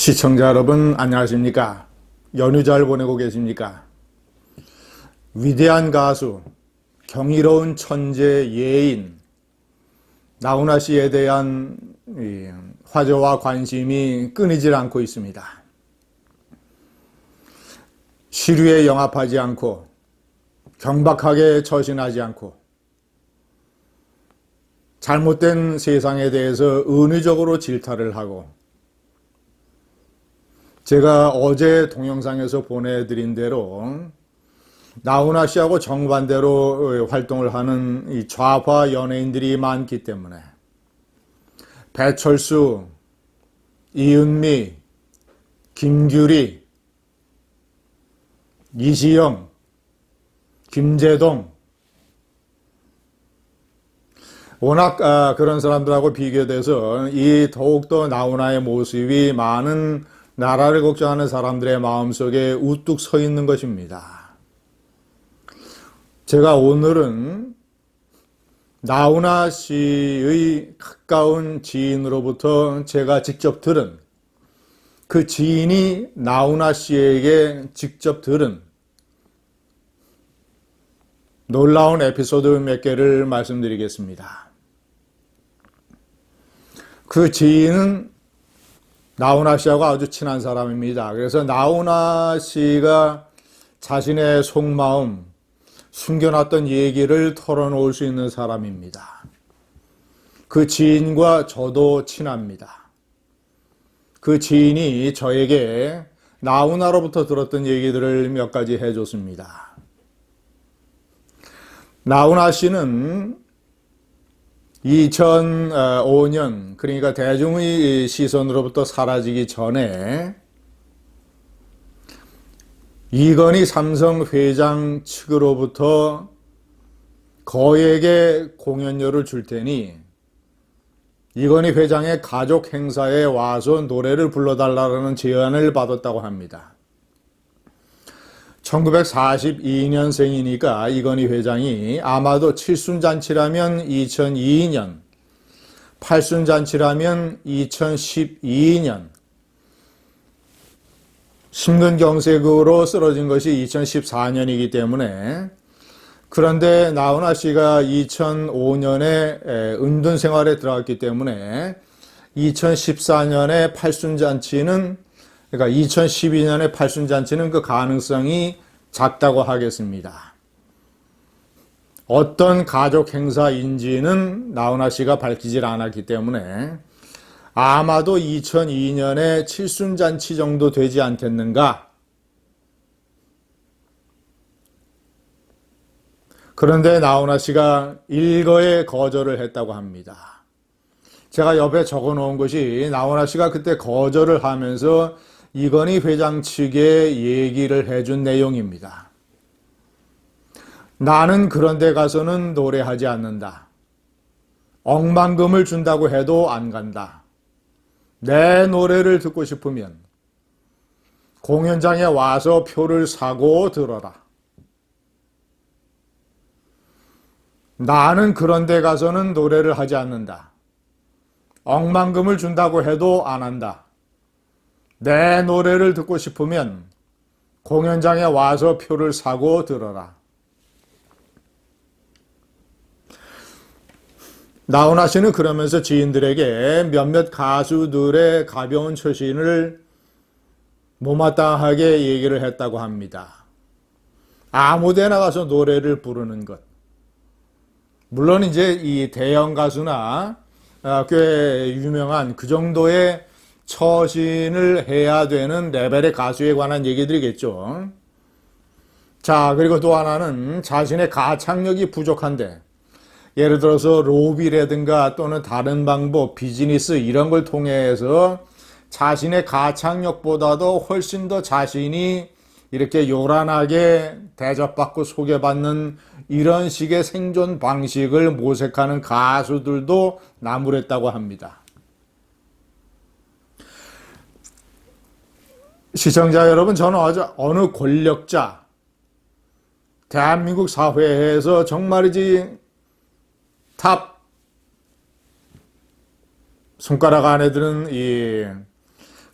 시청자 여러분 안녕하십니까? 연휴 잘 보내고 계십니까? 위대한 가수, 경이로운 천재 예인 나훈아 씨에 대한 화제와 관심이 끊이질 않고 있습니다. 시류에 영합하지 않고 경박하게 처신하지 않고 잘못된 세상에 대해서 은유적으로 질타를 하고, 제가 어제 동영상에서 보내드린 대로 나훈아 씨하고 정반대로 활동을 하는 이 좌파 연예인들이 많기 때문에 배철수, 이은미, 김규리, 이시영, 김재동, 워낙 그런 사람들하고 비교돼서 이 더욱더 나훈아의 모습이 많은 나라를 걱정하는 사람들의 마음속에 우뚝 서 있는 것입니다. 제가 오늘은 나훈아 씨의 가까운 지인으로부터 제가 직접 들은, 그 지인이 나훈아 씨에게 직접 들은 놀라운 에피소드 몇 개를 말씀드리겠습니다. 그 지인은 나훈아 씨하고 아주 친한 사람입니다. 그래서 나훈아 씨가 자신의 속마음, 숨겨놨던 얘기를 털어놓을 수 있는 사람입니다. 그 지인과 저도 친합니다. 그 지인이 저에게 나훈아로부터 들었던 얘기들을 몇 가지 해줬습니다. 나훈아 씨는 2005년, 그러니까 대중의 시선으로부터 사라지기 전에 이건희 삼성 회장 측으로부터 거액의 공연료를 줄 테니 이건희 회장의 가족 행사에 와서 노래를 불러달라는 제안을 받았다고 합니다. 1942년생이니까 이건희 회장이 아마도 칠순잔치라면 2002년, 팔순잔치라면 2012년, 심근경색으로 쓰러진 것이 2014년이기 때문에, 그런데 나훈아 씨가 2005년에 은둔 생활에 들어갔기 때문에 2014년에 팔순잔치는, 그러니까 2012년에 팔순잔치는 그 가능성이 작다고 하겠습니다. 어떤 가족 행사인지는 나훈아 씨가 밝히질 않았기 때문에 아마도 2002년에 칠순잔치 정도 되지 않겠는가. 그런데 나훈아 씨가 일거에 거절을 했다고 합니다. 제가 옆에 적어 놓은 것이 나훈아 씨가 그때 거절을 하면서 이건희 회장 측에 얘기를 해준 내용입니다. 나는 그런 데 가서는 노래하지 않는다. 억만금을 준다고 해도 안 간다. 내 노래를 듣고 싶으면 공연장에 와서 표를 사고 들어라. 나는 그런 데 가서는 노래를 하지 않는다. 억만금을 준다고 해도 안 한다. 내 노래를 듣고 싶으면 공연장에 와서 표를 사고 들어라. 나훈아 씨는 그러면서 지인들에게 몇몇 가수들의 가벼운 처신을 못마땅하게 얘기를 했다고 합니다. 아무 데나 가서 노래를 부르는 것. 물론 이제 이 대형 가수나 꽤 유명한 그 정도의 처신을 해야 되는 레벨의 가수에 관한 얘기들이겠죠. 자, 그리고 또 하나는 자신의 가창력이 부족한데, 예를 들어서 로비라든가 또는 다른 방법, 비즈니스 이런 걸 통해서 자신의 가창력보다도 훨씬 더 자신이 이렇게 요란하게 대접받고 소개받는 이런 식의 생존 방식을 모색하는 가수들도 나무랬다고 합니다. 시청자 여러분, 저는 어느 권력자, 대한민국 사회에서 정말이지 탑 손가락 안에 드는 이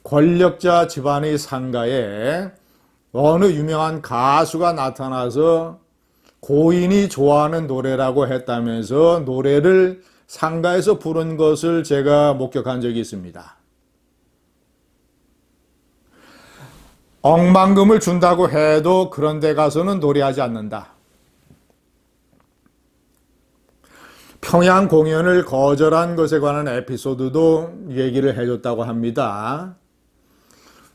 권력자 집안의 상가에 어느 유명한 가수가 나타나서 고인이 좋아하는 노래라고 했다면서 노래를 상가에서 부른 것을 제가 목격한 적이 있습니다. 억만금을 준다고 해도 그런 데 가서는 노래하지 않는다. 평양 공연을 거절한 것에 관한 에피소드도 얘기를 해줬다고 합니다.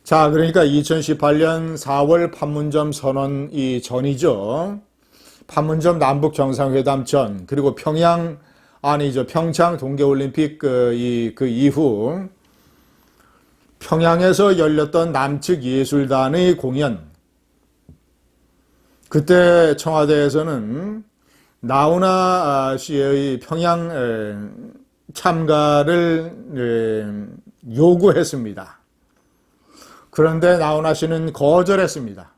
자, 그러니까 2018년 4월 판문점 선언이 전이죠. 판문점 남북 정상회담 전, 그리고 평창 동계올림픽 그 이후 평양에서 열렸던 남측 예술단의 공연. 그때 청와대에서는 나훈아 씨의 평양 참가를 요구했습니다. 그런데 나훈아 씨는 거절했습니다.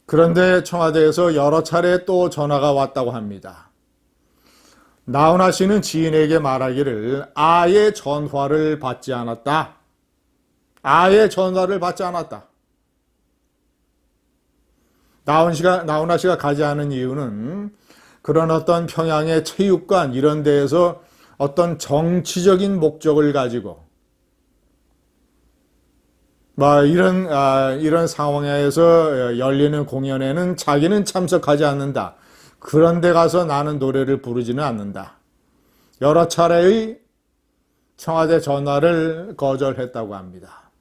그런데 청와대에서 여러 차례 또 전화가 왔다고 합니다. 나훈아 씨는 지인에게 말하기를 아예 전화를 받지 않았다. 아예 전화를 받지 않았다. 나훈아 씨가 가지 않은 이유는 그런 어떤 평양의 체육관 이런 데에서 어떤 정치적인 목적을 가지고 이런 상황에서 열리는 공연에는 자기는 참석하지 않는다. 그런 데 가서 나는 노래를 부르지는 않는다. 여러 차례의 청와대 전화를 거절했다고 합니다.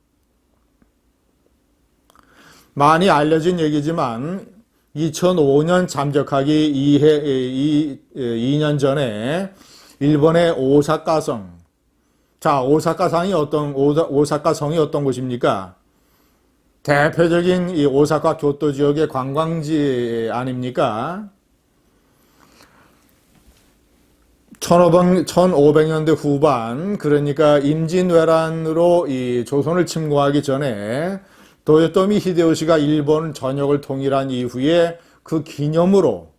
많이 알려진 얘기지만 2005년 잠적하기 2년 전에 일본의 오사카성. 자, 오사카성이 어떤 곳입니까? 대표적인 이 오사카 교토 지역의 관광지 아닙니까? 1500년대 후반, 그러니까 임진왜란으로 이 조선을 침공하기 전에 도요토미 히데요시가 일본 전역을 통일한 이후에 그 기념으로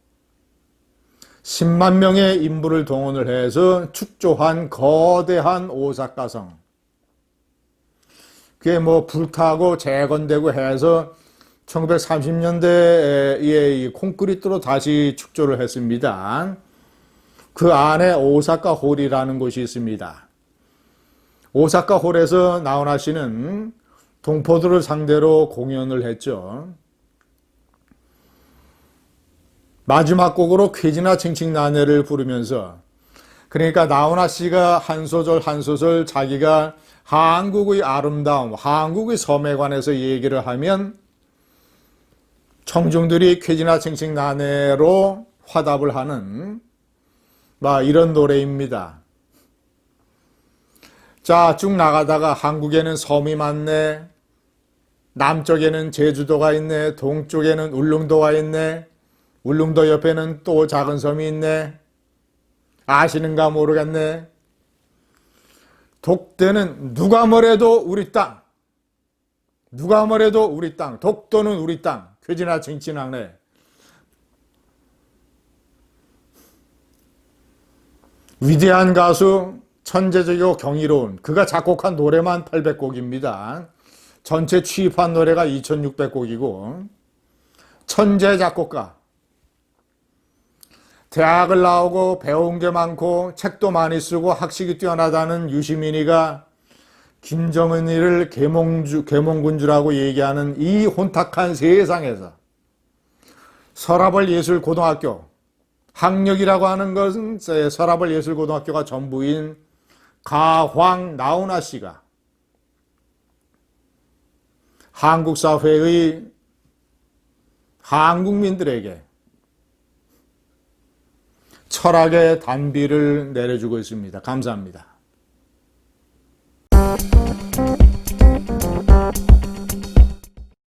10만 명의 인부를 동원을 해서 축조한 거대한 오사카성. 그게 불타고 재건되고 해서 1930년대에 콘크리트로 다시 축조를 했습니다. 그 안에 오사카 홀이라는 곳이 있습니다. 오사카 홀에서 나훈아 씨는 동포들을 상대로 공연을 했죠. 마지막 곡으로 쾌지나 칭칭나네를 부르면서, 그러니까 나훈아 씨가 한 소절 한 소절 자기가 한국의 아름다움, 한국의 섬에 관해서 얘기를 하면 청중들이 쾌지나 칭칭나네로 화답을 하는 이런 노래입니다. 자, 쭉 나가다가 한국에는 섬이 많네. 남쪽에는 제주도가 있네. 동쪽에는 울릉도가 있네. 울릉도 옆에는 또 작은 섬이 있네. 아시는가 모르겠네. 독대는 누가 뭐래도 우리 땅. 누가 뭐래도 우리 땅. 독도는 우리 땅. 쾌지나 칭칭나네. 위대한 가수, 천재적이고 경이로운, 그가 작곡한 노래만 800곡입니다. 전체 취입한 노래가 2600곡이고 천재 작곡가. 대학을 나오고 배운 게 많고 책도 많이 쓰고 학식이 뛰어나다는 유시민이가 김정은이를 계몽군주라고 얘기하는 이 혼탁한 세상에서 서라벌 예술고등학교, 학력이라고 하는 것은 서라벌 예술고등학교가 전부인 가황 나훈아 씨가 한국 사회의 한국민들에게 철학의 단비를 내려주고 있습니다. 감사합니다.